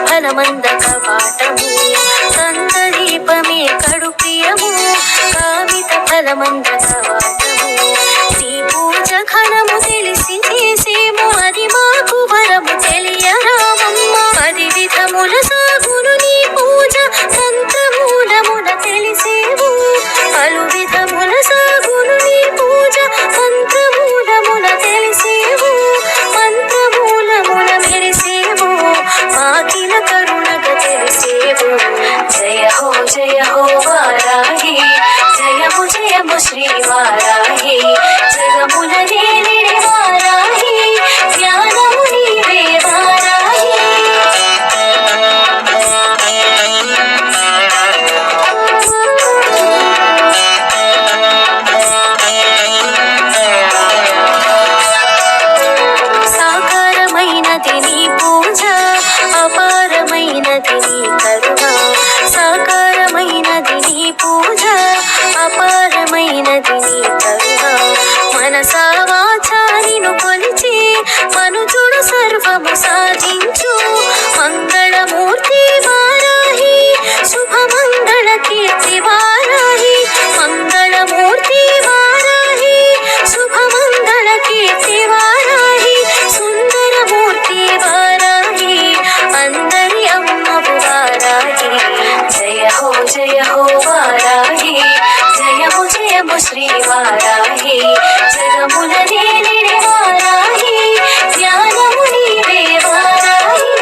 ఫలమంద కవాటము సంతదీపమే కడు ప్రియము కామిత ఫలమంద కవాటము నీ పూజ ఘనము తెలిసి చేసేము అది మాకు వరము తెలియరామమ్మ 10 విధముల సాగును నీ పూజ సంతమూలమున తెలిసేవు పలు విధముల సాగును నీ పూజ సంతమూలమున తెలిసేవు మంత్రమూలమున మెరిసేవు మాకిల కరుణగ తెలిసేవు జయ హో వారాహి జయము జయము శ్రీ వారాహి జగముల నేలిడి వారాహి జ్ఞానము నీవే వారాహి సాకారమైనది నీ పూజ అపారమైనది నీ కరుణ సాకారమైనది నీ పూజ అపారమైనది నీ కరుణ మనసా వాచా నిన్ను కొలిచి మనుజుడు సర్వము సాధించు మంగళమూర్తి వారాహి శుభమంగళ కీర్తి వారాహి మంగళమూర్తి వారాహి శుభమంగళ కీర్తి వారాహి సుందరమూర్తి వారాహి అందరి అమ్మవు వారాహి జయ హో వారాహి జయము జయము శ్రీ వారాహి జగముల నేలిడి వారాహి జ్ఞానము నీవే వారాహి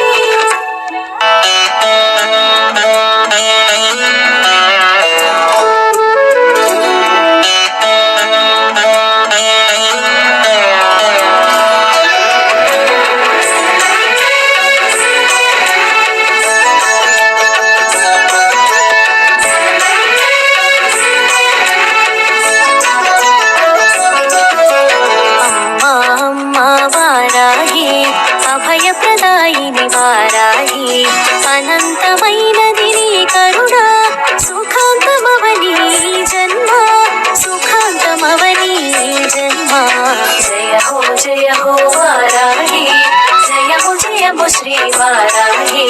అభయప్రదాయిని వారాహి అనంతమైనది నీ కరుణ సుఖాంతమవని జన్మ సుఖాంతమవని జన్మ జయ హో వారాహి జయము జయము శ్రీ వారాహి